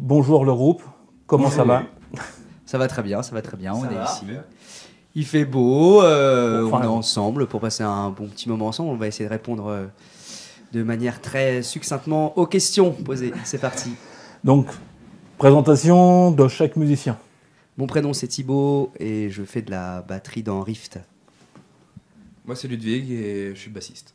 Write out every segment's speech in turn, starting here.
Bonjour le groupe, comment Bonjour. ça va? Ça va très bien, on est ici. Super. Il fait beau, Enfin, on est ensemble pour passer un bon petit moment ensemble. On va essayer de répondre de manière très succinctement aux questions posées. C'est parti. Donc, présentation de chaque musicien. Mon prénom c'est Thibaut et je fais de la batterie dans Rift. Moi, c'est Ludwig et je suis bassiste.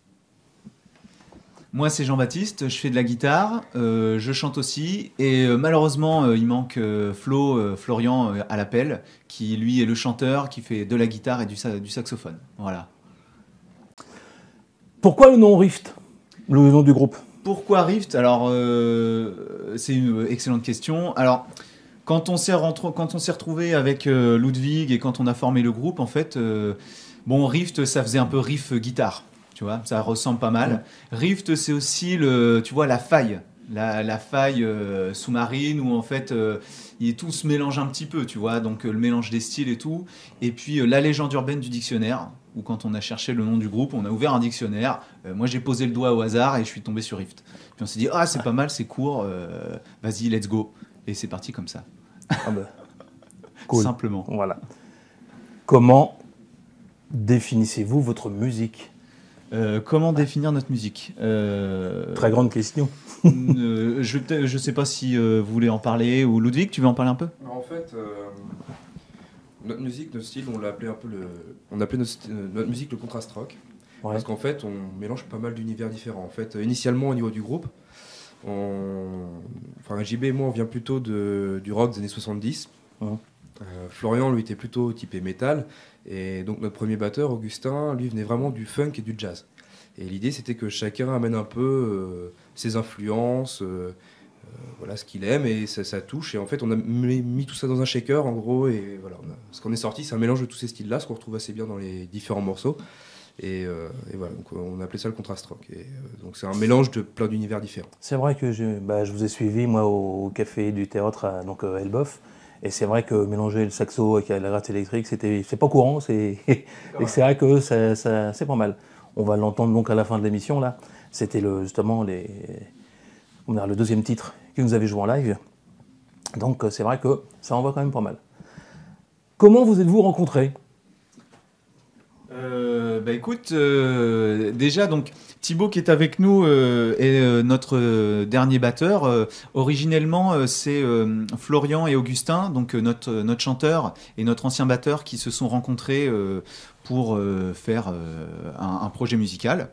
Moi, c'est Jean-Baptiste, je fais de la guitare, je chante aussi, et malheureusement, il manque Florian à l'appel, qui lui est le chanteur, qui fait de la guitare et du saxophone. Voilà. Pourquoi le nom Rift, le nom du groupe? Pourquoi Rift? Alors, c'est une excellente question. Alors, quand on s'est retrouvé avec Ludwig et quand on a formé le groupe, en fait, Rift, ça faisait un peu riff guitare. Tu vois, ça ressemble pas mal. Rift, c'est aussi la faille, la faille sous-marine où en fait tout se mélange un petit peu, tu vois, donc le mélange des styles et tout. Et puis la légende urbaine du dictionnaire, où quand on a cherché le nom du groupe, on a ouvert un dictionnaire. Moi, j'ai posé le doigt au hasard et je suis tombé sur Rift. Puis on s'est dit, c'est pas mal, c'est court, vas-y, let's go. Et c'est parti comme ça. Cool. Simplement. Voilà. Comment définissez-vous votre musique? Comment définir notre musique? Très grande question. Je sais pas si vous voulez en parler, ou Ludwig, tu veux en parler un peu? En fait, notre musique, notre style, on l'a appelé un peu on appelait notre musique le contrast rock. Ouais. Parce qu'en fait, on mélange pas mal d'univers différents. En fait, initialement, au niveau du groupe, enfin, JB et moi, on vient plutôt du rock des années 70. Mhm. Florian, lui, était plutôt typé métal. Et donc, notre premier batteur, Augustin, lui, venait vraiment du funk et du jazz. Et l'idée, c'était que chacun amène un peu ses influences, voilà, ce qu'il aime, et ça touche. Et en fait, on a mis tout ça dans un shaker, en gros. Et voilà, ce qu'on est sorti, c'est un mélange de tous ces styles-là, ce qu'on retrouve assez bien dans les différents morceaux. Et voilà, donc on appelait ça le contrast rock. Et donc c'est un mélange de plein d'univers différents. C'est vrai que je vous ai suivi, moi, au Café du Théâtre, donc Elbeuf. Et c'est vrai que mélanger le saxo avec la gratte électrique, c'est pas courant. Et c'est vrai que c'est pas mal. On va l'entendre donc à la fin de l'émission, là. C'était justement le deuxième titre que vous avez joué en live. Donc c'est vrai que ça envoie quand même pas mal. Comment vous êtes-vous rencontrés ? Écoute, déjà donc Thibaut qui est avec nous est notre dernier batteur. Originellement, c'est Florian et Augustin, donc notre chanteur et notre ancien batteur qui se sont rencontrés pour faire un projet musical.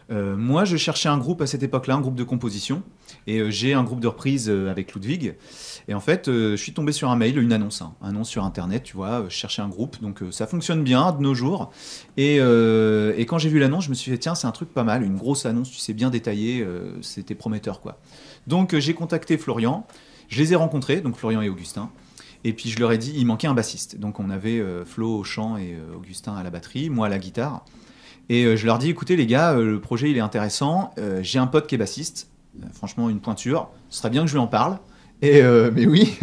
Moi, je cherchais un groupe à cette époque-là, un groupe de composition, et j'ai un groupe de reprise avec Ludwig. Et en fait, je suis tombé sur un mail, une annonce, annonce sur Internet, tu vois, je cherchais un groupe, donc ça fonctionne bien de nos jours. Et quand j'ai vu l'annonce, je me suis dit, tiens, c'est un truc pas mal, une grosse annonce, tu sais, bien détaillée, c'était prometteur, quoi. Donc j'ai contacté Florian, je les ai rencontrés, donc Florian et Augustin. Et puis je leur ai dit, il manquait un bassiste. Donc on avait Flo au chant et Augustin à la batterie, moi à la guitare. Et je leur dis, écoutez les gars, le projet il est intéressant, j'ai un pote qui est bassiste, franchement une pointure, ce serait bien que je lui en parle. Mais oui,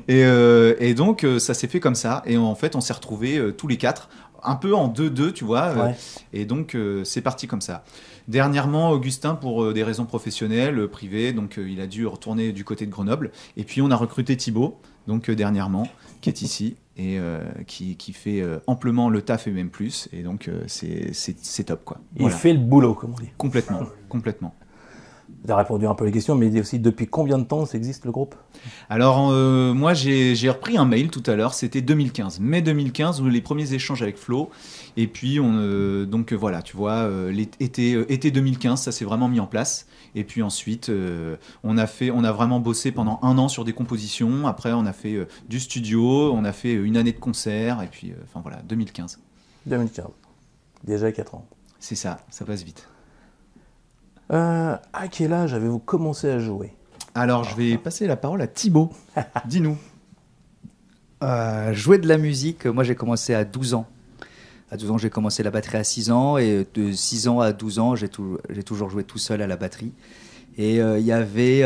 et donc ça s'est fait comme ça, et en fait on s'est retrouvés tous les quatre, un peu en 2-2, tu vois, Ouais. et donc c'est parti comme ça. Dernièrement, Augustin, pour des raisons professionnelles, privées, donc il a dû retourner du côté de Grenoble, et puis on a recruté Thibaut, donc dernièrement, qui est ici, et qui fait amplement le taf et même plus, et donc c'est top, quoi. Il Voilà. fait le boulot, comme on dit. Complètement, complètement. Vous avez répondu un peu à les questions, mais aussi depuis combien de temps ça existe le groupe ? Alors, moi, j'ai repris un mail tout à l'heure, c'était 2015, mai 2015, où les premiers échanges avec Flo. Et puis, donc voilà, tu vois, été 2015, ça s'est vraiment mis en place. Et puis ensuite, on a vraiment bossé pendant 1 an sur des compositions. Après, on a fait du studio, on a fait une année de concert. Et puis, enfin voilà, 2015. 2015. Déjà 4 ans. C'est ça passe vite. À quel âge avez-vous commencé à jouer ? Alors, je vais passer la parole à Thibaut. Dis-nous. Jouer de la musique, moi j'ai commencé à 12 ans. À 12 ans, j'ai commencé la batterie à 6 ans, et de 6 ans à 12 ans, j'ai toujours joué tout seul à la batterie. Et il y avait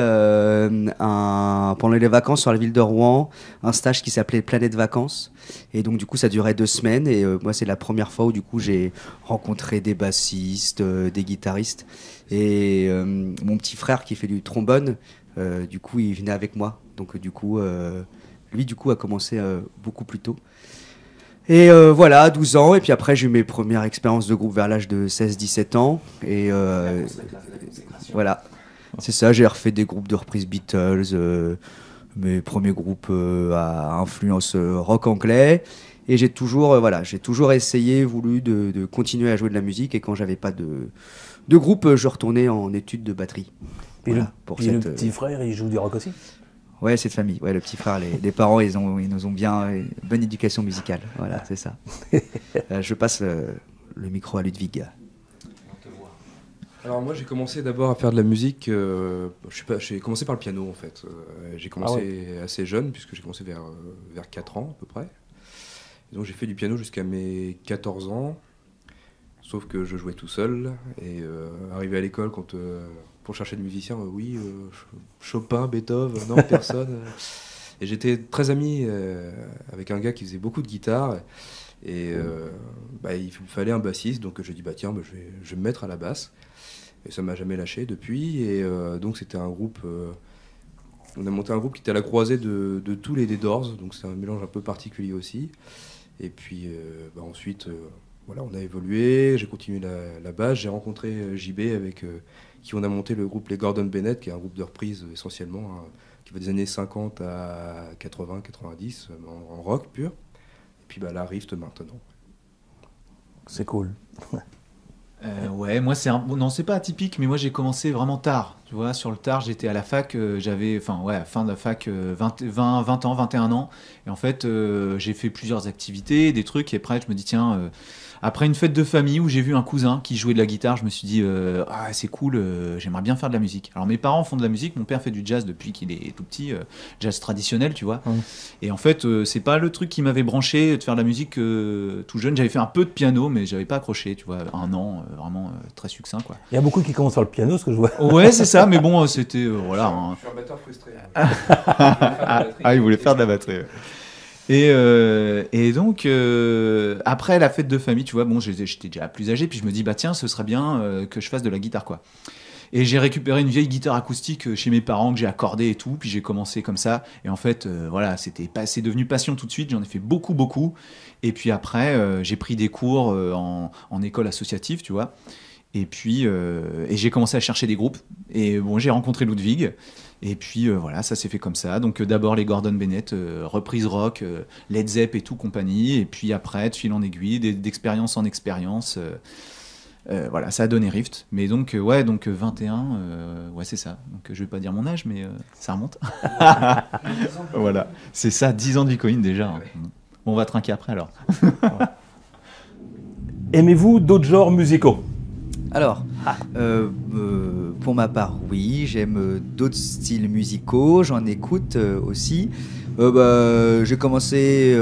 pendant les vacances sur la ville de Rouen, un stage qui s'appelait Planète Vacances. Et donc du coup, ça durait 2 semaines. Et moi, c'est la première fois où du coup j'ai rencontré des bassistes, des guitaristes. Et mon petit frère qui fait du trombone, du coup, il venait avec moi. Donc du coup, lui, du coup, a commencé beaucoup plus tôt. Et voilà, à 12 ans. Et puis après, j'ai eu mes premières expériences de groupe vers l'âge de 16-17 ans. Et voilà. C'est ça, j'ai refait des groupes de reprises Beatles, mes premiers groupes à influence rock anglais. Et j'ai toujours voulu de continuer à jouer de la musique. Et quand j'avais pas de groupe, je retournais en études de batterie. Puis, Voilà, le petit frère, il joue du rock aussi ? Ouais, c'est de famille. Ouais, le petit frère, les parents, ils nous ont bien une bonne éducation musicale. Voilà, c'est ça. Je passe le micro à Ludwig. Alors moi j'ai commencé d'abord à faire de la musique, j'ai commencé par le piano en fait. J'ai commencé assez jeune puisque j'ai commencé vers 4 ans à peu près. Et donc j'ai fait du piano jusqu'à mes 14 ans, sauf que je jouais tout seul. Et arrivé à l'école pour chercher des musiciens, Chopin, Beethoven, non personne. Et j'étais très ami avec un gars qui faisait beaucoup de guitare. Et il fallait un bassiste, donc j'ai dit je vais me mettre à la basse. Et ça m'a jamais lâché depuis. Et donc c'était un groupe. On a monté un groupe qui était à la croisée de tous les Doors, donc c'est un mélange un peu particulier aussi. Et puis ensuite, on a évolué. J'ai continué la basse. J'ai rencontré JB avec qui on a monté le groupe Les Gordon Bennett, qui est un groupe de reprise essentiellement, qui va des années 50 à 80, 90 en rock pur. Et puis là, Rift maintenant. C'est cool. Ouais, moi non, c'est pas atypique, mais moi j'ai commencé vraiment tard. Tu vois, sur le tard, j'étais à la fac, j'avais, enfin ouais, fin de la fac, 20 ans, 21 ans. Et en fait, j'ai fait plusieurs activités, des trucs, et après je me dis tiens, après une fête de famille où j'ai vu un cousin qui jouait de la guitare, je me suis dit ah c'est cool, j'aimerais bien faire de la musique. Alors mes parents font de la musique, mon père fait du jazz depuis qu'il est tout petit, jazz traditionnel, tu vois. Et en fait, c'est pas le truc qui m'avait branché de faire de la musique tout jeune. J'avais fait un peu de piano, mais j'avais pas accroché, tu vois, un an, vraiment très succinct, quoi. Il y a beaucoup qui commencent par le piano, ce que je vois. Ouais, c'est ça, mais bon, c'était voilà. Je suis un batteur frustré. Il voulait faire de la batterie. Et donc, après la fête de famille, tu vois, bon, j'étais déjà plus âgé, puis je me dis, bah tiens, ce serait bien que je fasse de la guitare, quoi. Et j'ai récupéré une vieille guitare acoustique chez mes parents que j'ai accordée et tout, puis j'ai commencé comme ça. Et en fait, voilà, c'est devenu passion tout de suite. J'en ai fait beaucoup, beaucoup. Et puis après, j'ai pris des cours en école associative, tu vois. Et puis, et j'ai commencé à chercher des groupes. Et bon, j'ai rencontré Ludwig. Et puis voilà, ça s'est fait comme ça. Donc d'abord les Gordon Bennett, reprise rock, Led Zepp et tout compagnie. Et puis après, de fil en aiguille, d'expérience en expérience, voilà, ça a donné Rift. Mais donc ouais, donc 21, ouais c'est ça. Donc je vais pas dire mon âge, mais ça remonte. Voilà, c'est ça, 10 ans de Vicoin déjà. Hein. Bon, on va trinquer après alors. Aimez-vous d'autres genres musicaux? Alors, pour ma part, oui, j'aime d'autres styles musicaux, j'en écoute aussi. J'ai commencé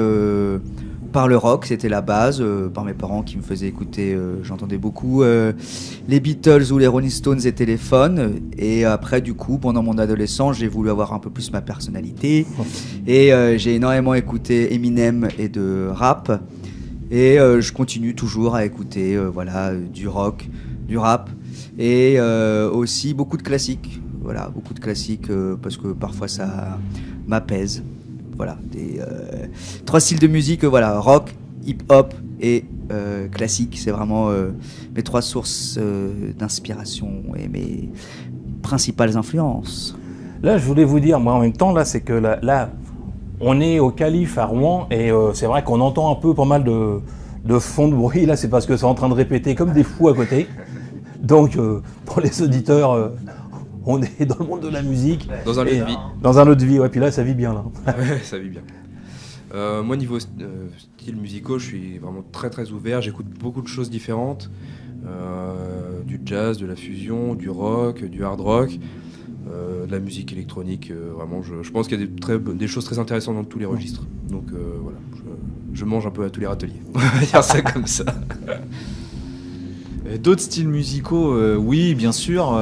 par le rock, c'était la base, par mes parents qui me faisaient écouter, j'entendais beaucoup les Beatles ou les Rolling Stones et Téléphone. Et après, du coup, pendant mon adolescence, j'ai voulu avoir un peu plus ma personnalité. Et j'ai énormément écouté Eminem et de rap. Et je continue toujours à écouter voilà, du rock, du rap et aussi beaucoup de classiques. Voilà, beaucoup de classiques parce que parfois ça m'apaise. Voilà, trois styles de musique, voilà, rock, hip-hop et classique. C'est vraiment mes trois sources d'inspiration et mes principales influences. Là, je voulais vous dire, moi en même temps, là, c'est que là on est au Calife à Rouen et c'est vrai qu'on entend un peu pas mal de fond de bruit. Là, c'est parce que c'est en train de répéter comme des fous à côté. Donc, pour les auditeurs, on est dans le monde de la musique. Dans un lieu de vie. Dans un autre vie, ouais. Puis là, ça vit bien, là. Ouais, ça vit bien. Moi, niveau style musicaux, je suis vraiment très très ouvert. J'écoute beaucoup de choses différentes. Du jazz, de la fusion, du rock, du hard rock. De la musique électronique, vraiment, je pense qu'il y a des choses très intéressantes dans tous les registres. Donc voilà, je mange un peu à tous les râteliers. On va dire ça comme ça. D'autres styles musicaux, oui, bien sûr.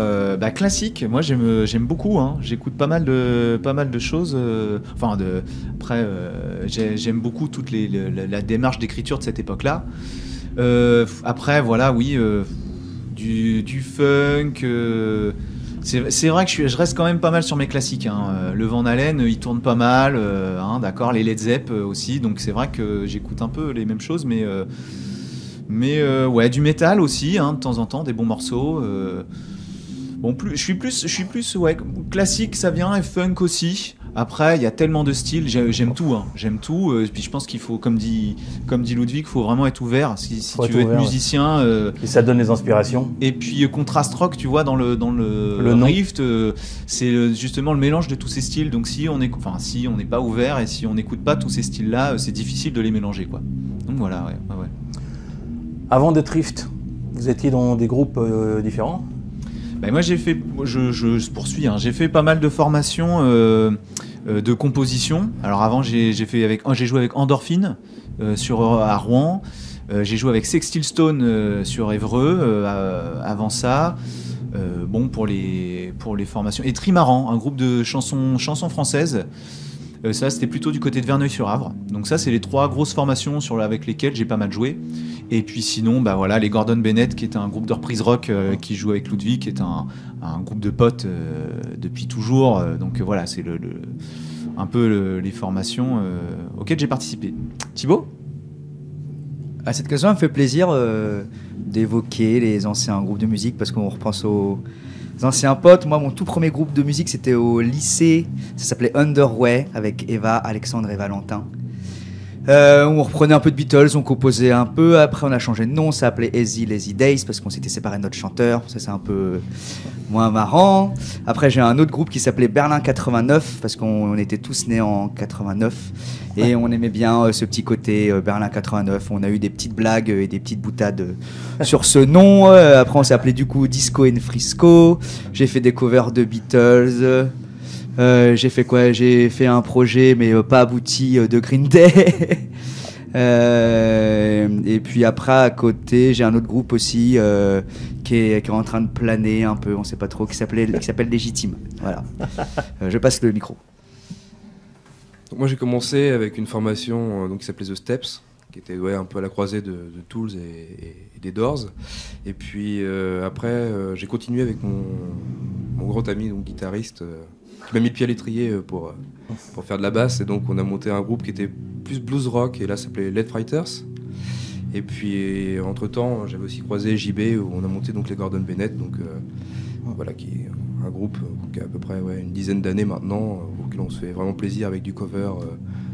Classique, moi j'aime beaucoup. Hein. J'écoute pas mal de choses. Après, j'aime beaucoup toute la démarche d'écriture de cette époque-là. Après, voilà, oui, du funk. C'est vrai que je reste quand même pas mal sur mes classiques. Hein. Le Van Halen, il tourne pas mal, d'accord. Les Led Zepp aussi, donc c'est vrai que j'écoute un peu les mêmes choses, mais ouais, du métal aussi, de temps en temps, des bons morceaux. Bon, je suis plus ouais, classique, ça vient, et funk aussi. Après, il y a tellement de styles, j'aime tout. J'aime tout. Et puis je pense qu'il faut, comme dit Ludwig, il faut vraiment être ouvert. Si tu veux être musicien. Et ça donne les inspirations. Et puis contrast rock, tu vois, dans le Rift, c'est justement le mélange de tous ces styles. Donc si on n'est pas ouvert et si on n'écoute pas tous ces styles-là, c'est difficile de les mélanger, quoi. Donc voilà, ouais. Avant d'être Rift, vous étiez dans des groupes différents? Moi je poursuis, j'ai fait pas mal de formations de composition. Alors avant j'ai joué avec Endorphine à Rouen, j'ai joué avec Sextile Stone sur Évreux avant ça. Pour les formations. Et Trimaran, un groupe de chansons françaises. Ça c'était plutôt du côté de Verneuil-sur-Avre. Donc ça c'est les trois grosses formations avec lesquelles j'ai pas mal joué. Et puis sinon, voilà, les Gordon Bennett, qui est un groupe de reprise rock qui joue avec Ludwig, qui est un groupe de potes depuis toujours. Donc voilà, c'est un peu les formations auxquelles j'ai participé. Thibaut ? À cette occasion, ça me fait plaisir d'évoquer les anciens groupes de musique parce qu'on repense aux anciens potes. Moi, mon tout premier groupe de musique, c'était au lycée. Ça s'appelait Underway avec Eva, Alexandre et Valentin. On reprenait un peu de Beatles, on composait un peu. Après, on a changé de nom, ça s'appelait Easy Lazy Days parce qu'on s'était séparé de notre chanteur. Ça, c'est un peu moins marrant. Après, j'ai un autre groupe qui s'appelait Berlin 89 parce qu'on était tous nés en 89 et on aimait bien ce petit côté Berlin 89. On a eu des petites blagues et des petites boutades sur ce nom. Après, on s'est appelé du coup Disco and Frisco. J'ai fait des covers de Beatles. J'ai fait quoi? J'ai fait un projet mais pas abouti de Green Day. Et puis après à côté j'ai un autre groupe aussi qui est en train de planer un peu, on sait pas trop, qui s'appelle Légitime. Voilà. Je passe le micro. Donc moi j'ai commencé avec une formation donc, qui s'appelait The Steps, qui était un peu à la croisée de Tools et des Doors. Et puis après j'ai continué avec mon grand ami donc guitariste qui m'a mis le pied à l'étrier pour faire de la basse, et donc on a monté un groupe qui était plus blues rock, et là ça s'appelait Lead Fighters. Et puis entre temps j'avais aussi croisé JB où on a monté donc les Gordon Bennett, donc voilà, qui est un groupe qui a à peu près une dizaine d'années maintenant, auquel on se fait vraiment plaisir avec du cover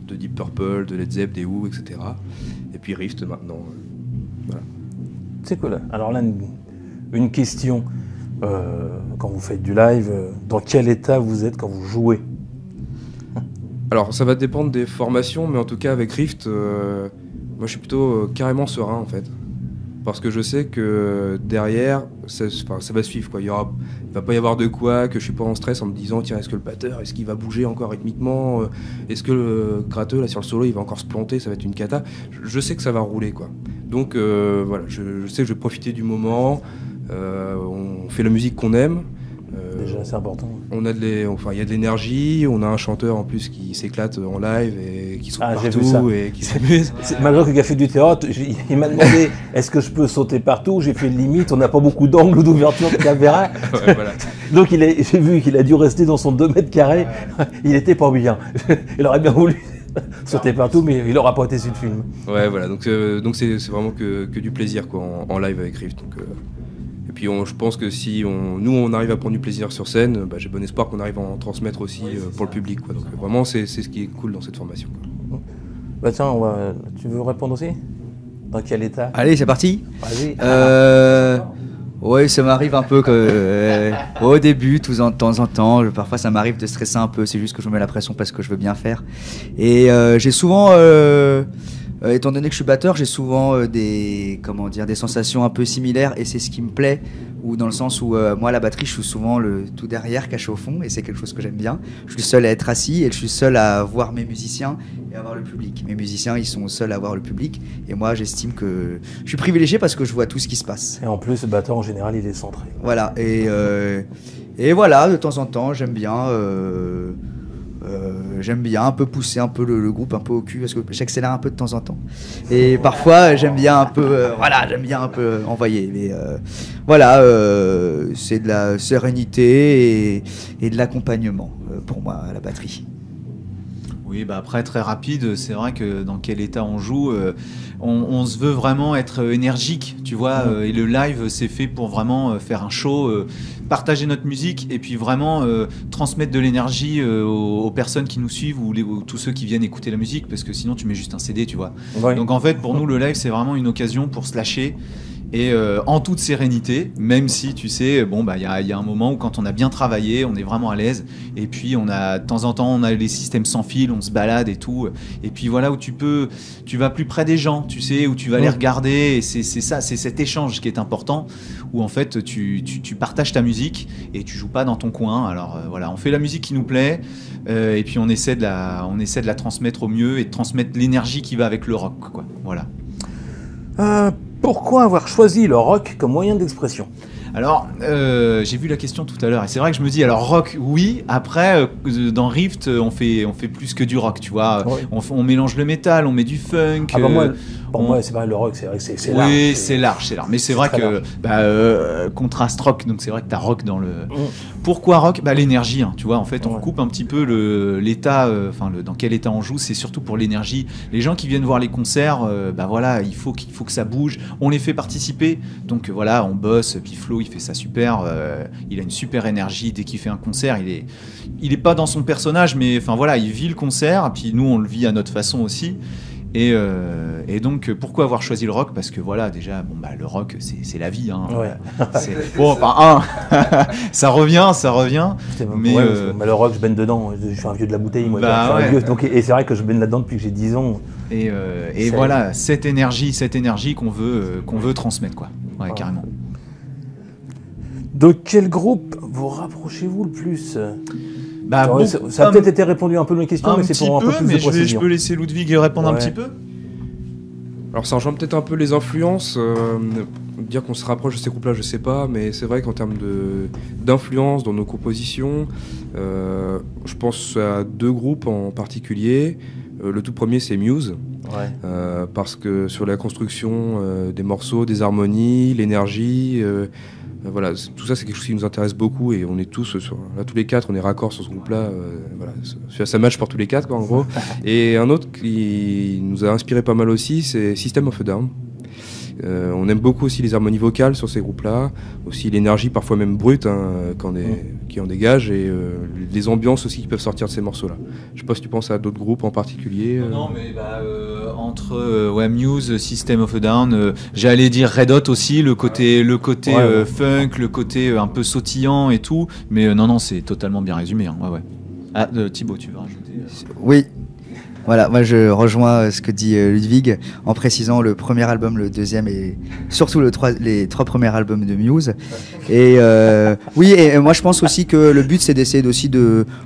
de Deep Purple, de Led Zepp, des Who, etc. Et puis Rift maintenant. Voilà. C'est cool. Alors là, une question. Quand vous faites du live, dans quel état vous êtes quand vous jouez? Alors ça va dépendre des formations, mais en tout cas avec Rift, moi je suis plutôt carrément serein en fait. Parce que je sais que derrière, ça va suivre, quoi. Il va pas y avoir de quoi, que je suis pas en stress en me disant tiens, est-ce que le batteur, est-ce qu'il va bouger encore rythmiquement, est-ce que le gratteux là sur le solo il va encore se planter, ça va être une cata. Je sais que ça va rouler, quoi. Donc voilà, je sais que je vais profiter du moment. On fait la musique qu'on aime. Déjà, c'est important. Il y a de l'énergie, on a un chanteur en plus qui s'éclate en live et qui saute partout et qui s'amuse. Malgré qu'il a fait du théâtre, il m'a demandé est-ce que je peux sauter partout. J'ai fait limite, on n'a pas beaucoup d'angles ou d'ouverture de caméra. Ouais, voilà. Donc j'ai vu qu'il a dû rester dans son 2 mètres carrés. Il était pas bien. Il aurait bien voulu sauter partout, mais il n'aura pas été sur le film. Ouais, voilà. Donc c'est vraiment que du plaisir, quoi, en live avec Rift. Donc, et puis je pense que si on arrive à prendre du plaisir sur scène, j'ai bon espoir qu'on arrive à en transmettre aussi pour le public, quoi. Donc vraiment c'est ce qui est cool dans cette formation, quoi. Bah tiens, tu veux répondre aussi? Dans quel état? Allez, c'est parti. Vas-y. Ouais, ça m'arrive un peu au début, de temps en temps. Parfois, ça m'arrive de stresser un peu. C'est juste que je me mets la pression parce que je veux bien faire. Et j'ai souvent, étant donné que je suis batteur, j'ai souvent des sensations un peu similaires. Et c'est ce qui me plaît, ou dans le sens où moi, la batterie, je suis souvent le tout derrière, caché au fond. Et c'est quelque chose que j'aime bien. Je suis seul à être assis et je suis seul à voir mes musiciens et à voir le public. Mes musiciens, ils sont seuls à voir le public. Et moi, j'estime que je suis privilégié parce que je vois tout ce qui se passe. Et en plus, le batteur, en général, il est centré. Voilà, et voilà, de temps en temps, j'aime bien un peu pousser un peu le groupe un peu au cul, parce que j'accélère un peu de temps en temps. Et parfois, j'aime bien un peu envoyer. Mais voilà, c'est de la sérénité et de l'accompagnement pour moi à la batterie. Oui, après, très rapide, c'est vrai que dans quel état on joue, on se veut vraiment être énergique, tu vois, et le live, c'est fait pour vraiment faire un show, partager notre musique, et puis vraiment transmettre de l'énergie aux personnes qui nous suivent, ou tous ceux qui viennent écouter la musique, parce que sinon tu mets juste un CD, tu vois. Ouais. Donc en fait, pour nous, le live, c'est vraiment une occasion pour se lâcher, et en toute sérénité, même si tu sais, y a un moment où quand on a bien travaillé, on est vraiment à l'aise, et puis de temps en temps on a les systèmes sans fil, on se balade et tout, et puis voilà où tu vas plus près des gens, tu sais, où tu vas les regarder, et c'est ça, c'est cet échange qui est important, où en fait tu partages ta musique et tu joues pas dans ton coin. Alors voilà, on fait la musique qui nous plaît, et puis on essaie de la transmettre au mieux et de transmettre l'énergie qui va avec le rock, quoi. Voilà. Pourquoi avoir choisi le rock comme moyen d'expression? Alors, j'ai vu la question tout à l'heure, et c'est vrai que je me dis, alors rock, oui, après, dans Rift, on fait plus que du rock, tu vois. Oui. On mélange le métal, on met du funk. Pour moi, c'est pareil, le rock, c'est vrai que c'est large. Oui, c'est large. Mais c'est vrai que contraste rock, donc c'est vrai que t'as rock dans le... Pourquoi rock? L'énergie, hein, tu vois, en fait, on coupe un petit peu l'état, dans quel état on joue, c'est surtout pour l'énergie. Les gens qui viennent voir les concerts, voilà, il faut que ça bouge, on les fait participer, donc voilà, on bosse, puis Flo, il fait ça super, il a une super énergie dès qu'il fait un concert, il est pas dans son personnage, mais enfin voilà, il vit le concert, puis nous on le vit à notre façon aussi. Et donc, pourquoi avoir choisi le rock? Parce que voilà, déjà, le rock, c'est la vie. Hein. Ouais. Bon, enfin, ça revient. Mais le rock, je baigne dedans. Je suis un vieux de la bouteille, moi. Bah, un vieux, donc, et c'est vrai que je baigne là-dedans depuis que j'ai 10 ans. Et voilà, cette énergie qu'on veut transmettre, quoi. Ouais, carrément. De quel groupe vous rapprochez-vous le plus? Ça a peut-être été répondu un peu dans les questions, mais c'est pour un peu plus de précision. Je peux laisser Ludwig répondre un petit peu. Alors ça rejoint peut-être un peu les influences. Dire qu'on se rapproche de ces groupes-là, je sais pas, mais c'est vrai qu'en termes d'influence dans nos compositions, je pense à 2 groupes en particulier. Le tout premier, c'est Muse. Ouais. Parce que sur la construction des morceaux, des harmonies, l'énergie, voilà, tout ça c'est quelque chose qui nous intéresse beaucoup et on est tous tous les 4 on est raccord sur ce groupe-là. Voilà, ça match pour tous les 4 quoi, en gros. Et un autre qui nous a inspiré pas mal aussi, c'est System of a Down. On aime beaucoup aussi les harmonies vocales sur ces groupes-là, aussi l'énergie parfois même brute qui en dégage et les ambiances aussi qui peuvent sortir de ces morceaux-là. Je sais pas si tu penses à d'autres groupes en particulier. Non, mais entre Muse, System of a Down, j'allais dire Red Hot aussi, le côté funk, le côté un peu sautillant et tout, mais non, c'est totalement bien résumé. Hein. Ouais. Ah, Thibaut, tu veux rajouter Oui. Voilà, moi je rejoins ce que dit Ludwig en précisant le premier album, le deuxième et surtout les 3 premiers albums de Muse. Et oui, et moi je pense aussi que le but c'est d'essayer aussi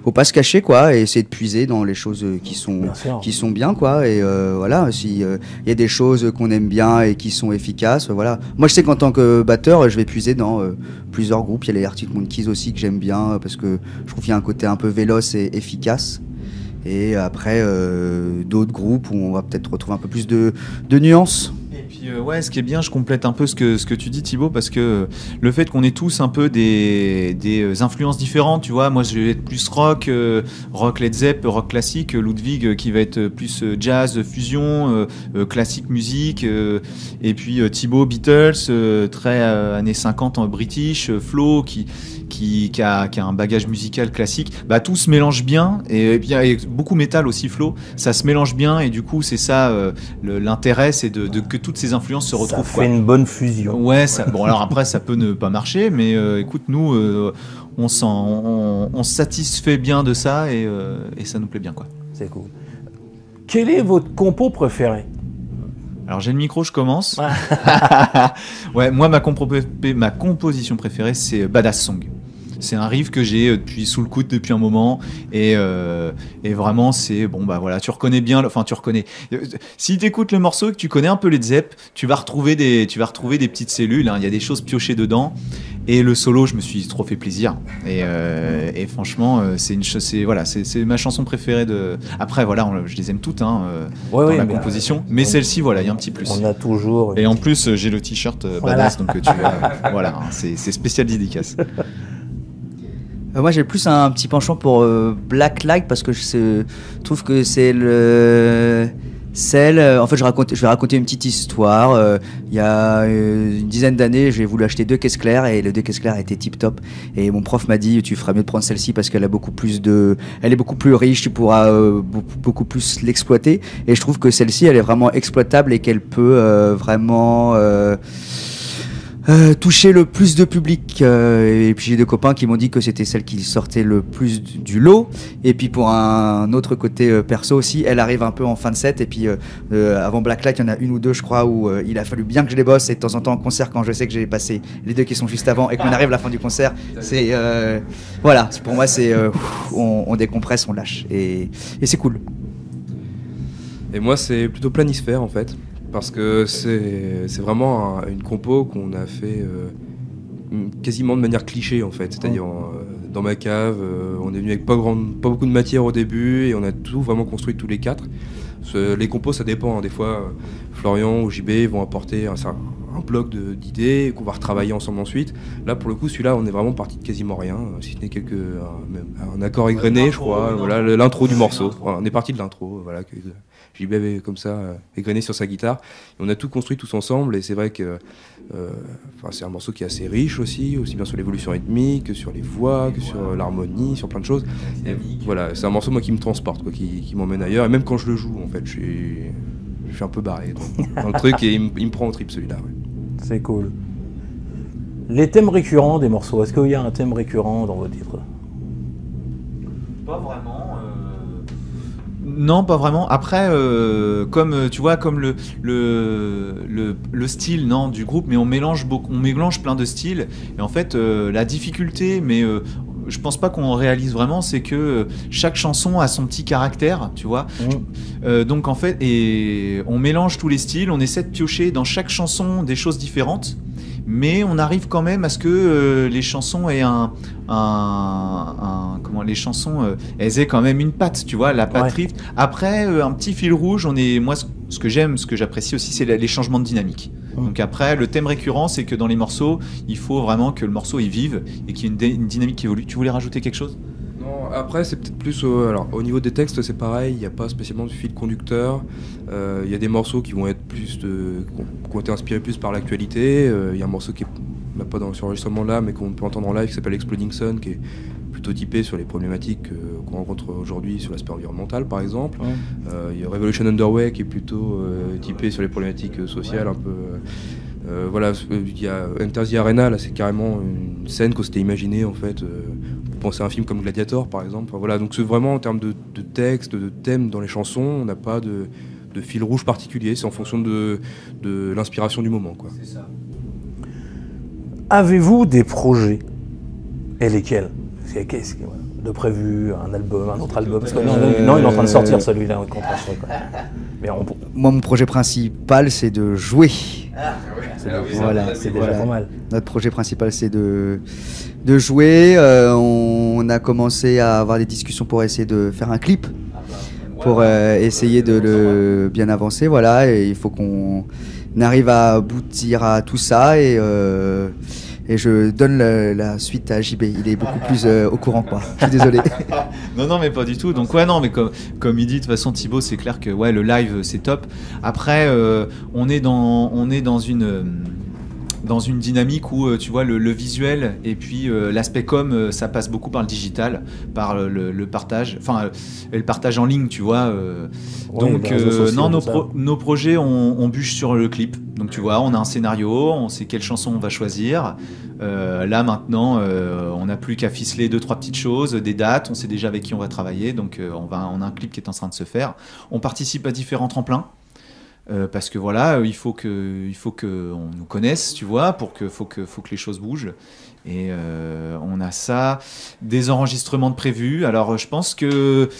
faut pas se cacher quoi, et essayer de puiser dans les choses qui sont bien quoi. Et voilà, si il y a des choses qu'on aime bien et qui sont efficaces, voilà. Moi je sais qu'en tant que batteur, je vais puiser dans plusieurs groupes. Il y a les Arctic Monkeys aussi que j'aime bien parce que je trouve qu'il y a un côté un peu véloce et efficace. Et après, d'autres groupes où on va peut-être retrouver un peu plus de nuances. Et puis, ce qui est bien, je complète un peu ce que tu dis, Thibaut, parce que le fait qu'on ait tous un peu des influences différentes, tu vois, moi je vais être plus rock Led Zepp, rock classique, Ludwig qui va être plus jazz, fusion, classique musique, et puis Thibaut, Beatles, très années 50 en British, Flo qui a un bagage musical classique, tout se mélange bien, et puis il y a beaucoup métal aussi, Flo, ça se mélange bien, et du coup c'est ça l'intérêt, c'est de que toutes ces influences se retrouvent. Ça fait une bonne fusion. Ouais, bon alors après ça peut ne pas marcher, mais écoute, nous on se satisfait bien de ça, et ça nous plaît bien quoi. C'est cool. Quel est votre compo préféré? Alors j'ai le micro, je commence. Ouais, moi ma composition préférée c'est Badass Song. C'est un riff que j'ai sous le coude depuis un moment, et vraiment c'est voilà, tu reconnais bien, tu reconnais. Si tu écoutes le morceau et que tu connais un peu les Zepp, tu vas retrouver des petites cellules, hein, il y a des choses piochées dedans, et le solo, je me suis trop fait plaisir, et franchement c'est ma chanson préférée de. Après voilà, je les aime toutes dans la composition, mais celle-ci voilà, il y a un petit plus. On a toujours. Et en plus j'ai le t-shirt Badass, donc tu voilà, hein, c'est spécial dédicace. Moi j'ai plus un petit penchant pour Black Light parce que je trouve que c'est en fait je vais raconter une petite histoire. Il y a une dizaine d'années, j'ai voulu acheter 2 caisses claires et le 2 caisses claires était tip top, et mon prof m'a dit tu ferais mieux de prendre celle-ci parce qu'elle a elle est beaucoup plus riche, tu pourras beaucoup plus l'exploiter, et je trouve que celle-ci elle est vraiment exploitable et qu'elle peut vraiment toucher le plus de public, et puis j'ai des copains qui m'ont dit que c'était celle qui sortait le plus du lot, et puis pour un autre côté perso aussi, elle arrive un peu en fin de set, et puis avant Blacklight il y en a une ou deux je crois où il a fallu bien que je les bosse, et de temps en temps en concert quand je sais que j'ai passé les 2 qui sont juste avant et qu'on arrive à la fin du concert, c'est voilà, pour moi c'est on décompresse, on lâche, et c'est cool. Et moi c'est plutôt Planisphère en fait. Parce que c'est vraiment une compo qu'on a fait quasiment de manière cliché en fait. C'est-à-dire dans ma cave, on est venu avec pas beaucoup de matière au début, et on a tout vraiment construit tous les 4. Les compos ça dépend, hein. Des fois Florian ou JB vont apporter un bloc d'idées qu'on va retravailler ensemble ensuite. Là pour le coup celui-là on est vraiment parti de quasiment rien, si ce n'est un accord égrené je crois, voilà, l'intro du morceau. Voilà, on est parti de l'intro, voilà, que JB avait comme ça égrené sur sa guitare, et on a tout construit tous ensemble, et c'est vrai que c'est un morceau qui est assez riche aussi bien sur l'évolution rythmique que sur les voix, que sur l'harmonie, sur plein de choses. Et voilà, c'est un morceau moi qui me transporte quoi, qui m'emmène ailleurs, et même quand je le joue en fait je suis un peu barré dans le truc et il me prend au trip celui-là. Ouais. C'est cool. Les thèmes récurrents des morceaux, est-ce qu'il y a un thème récurrent dans vos titres? Pas vraiment. Non, pas vraiment. Après, comme tu vois, comme le style non, du groupe, mais on mélange plein de styles. Et en fait, la difficulté, mais je pense pas qu'on réalise vraiment, c'est que chaque chanson a son petit caractère, tu vois. Donc en fait, et on mélange tous les styles, on essaie de piocher dans chaque chanson des choses différentes. Mais on arrive quand même à ce que les chansons aient les chansons elles aient quand même une patte, tu vois, la patte riff. Après, un petit fil rouge, moi ce que j'aime, ce que j'apprécie aussi, c'est les changements de dynamique. Donc après, le thème récurrent, c'est que dans les morceaux, il faut vraiment que le morceau il vive et qu'il y ait une dynamique qui évolue. Tu voulais rajouter quelque chose ? Non, après c'est peut-être plus alors au niveau des textes c'est pareil, il n'y a pas spécialement de fil conducteur. Il y a des morceaux qui vont être qui ont été inspirés plus par l'actualité. Il y a un morceau qui n'est pas dans cet enregistrement là mais qu'on peut entendre en live qui s'appelle Exploding Sun, qui est plutôt typé sur les problématiques qu'on rencontre aujourd'hui sur l'aspect environnemental par exemple. Il y a Revolution Underway qui est plutôt typé sur les problématiques sociales un peu. Voilà, il y a Enter the Arena, là c'est carrément une scène qu'on s'était imaginée en fait. Penser à un film comme Gladiator par exemple. Enfin, voilà, donc c'est vraiment en termes de texte, de thème dans les chansons, on n'a pas de fil rouge particulier, c'est en fonction de l'inspiration du moment, quoi. C'est ça. Avez-vous des projets? Et lesquels? Qu'est-ce de prévu? Un album, un autre album? Parce que non, il est en train de sortir celui-là, notre contrat. Mais Moi, mon projet principal, c'est de jouer. Voilà, c'est déjà pas mal. Notre projet principal, c'est de jouer. On a commencé à avoir des discussions pour essayer de faire un clip, pour essayer de le bien avancer. Voilà, et il faut qu'on arrive à aboutir à tout ça et je donne la suite à JB. Il est beaucoup plus au courant que moi. Je suis désolé. Non, mais pas du tout. Donc ouais, non, mais comme il dit, de toute façon, Thibaut, c'est clair que ouais, le live, c'est top. Après, on est dans une dynamique où tu vois le visuel et puis l'aspect com, ça passe beaucoup par le digital, par le partage, enfin le partage en ligne, tu vois. Donc non, nos projets, on bûche sur le clip. Donc tu vois, on a un scénario, on sait quelle chanson on va choisir. Là maintenant, on n'a plus qu'à ficeler 2-3 petites choses, des dates, on sait déjà avec qui on va travailler. Donc on a un clip qui est en train de se faire. On participe à différents tremplins. Parce que voilà, il faut que on nous connaisse, tu vois, faut que les choses bougent. Et on a ça, des enregistrements de prévus. Alors je pense que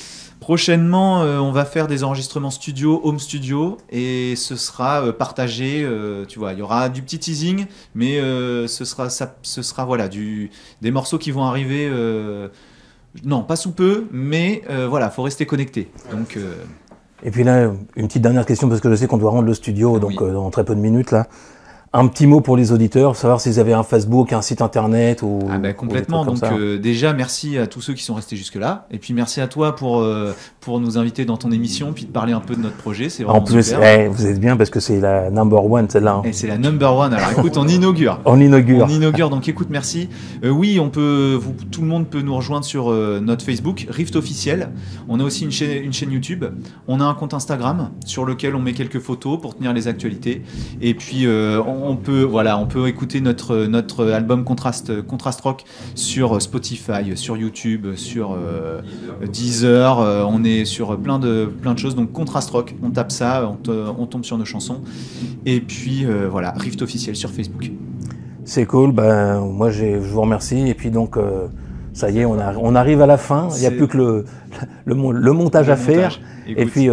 prochainement, on va faire des enregistrements studio, home studio, et ce sera partagé. Tu vois, il y aura du petit teasing, mais ce sera voilà des morceaux qui vont arriver. Non, pas sous peu, mais voilà, faut rester connecté. Donc Et puis là, une petite dernière question, parce que je sais qu'on doit rendre le studio donc, dans très peu de minutes. Là. Un petit mot pour les auditeurs, savoir s'ils avaient un Facebook, un site internet ou... Ah ben complètement, donc déjà merci à tous ceux qui sont restés jusque-là, et puis merci à toi pour nous inviter dans ton émission, puis de parler un peu de notre projet, c'est vraiment super. En plus, vous êtes bien parce que c'est la number one celle-là. Hein. Et c'est la number one, alors écoute, on inaugure. On inaugure, donc écoute, merci. Oui, tout le monde peut nous rejoindre sur notre Facebook, Rift Officiel. On a aussi une chaîne YouTube, on a un compte Instagram sur lequel on met quelques photos pour tenir les actualités, et puis on peut écouter notre album Contrast Rock sur Spotify, sur YouTube, sur Deezer. On est sur plein de choses. Donc Contrast Rock, on tape ça, on tombe sur nos chansons. Et puis voilà, Rift Officiel sur Facebook. C'est cool. Moi je vous remercie. Et puis donc ça y est, on arrive à la fin. Il n'y a plus que le montage à faire. Écoute, et puis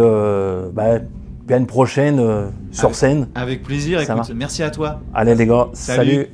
à une prochaine sur scène. Avec plaisir, écoute, merci à toi. Allez les gars, salut.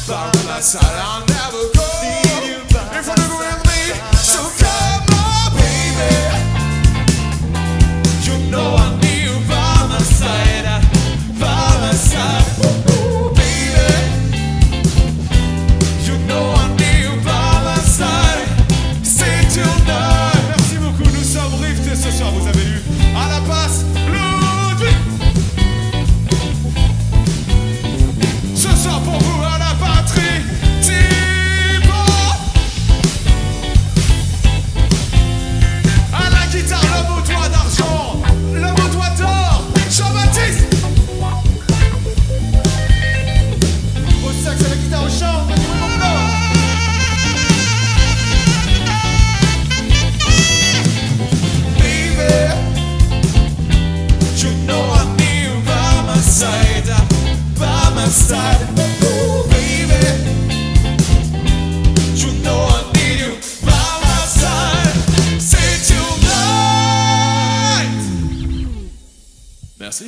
by my side. I'll never go if you go with me. So come on, baby. You know I need you by my side, by my side. Ooh, baby. You know I need you by my side. Stay tonight. Merci beaucoup. Nous sommes Rift ce soir. Vous avez lu à la passe Ludwig. Ce soir pour vous à la batterie, Thibaut. À la guitare, le boutoir d'argent, le boutoir d'or, Jean-Baptiste. Au sax, à la guitare, au chant, au blanc. Baby, you know I need you by my side. By my side, ooh, baby. You know I need you by my side. Say tonight. Merci.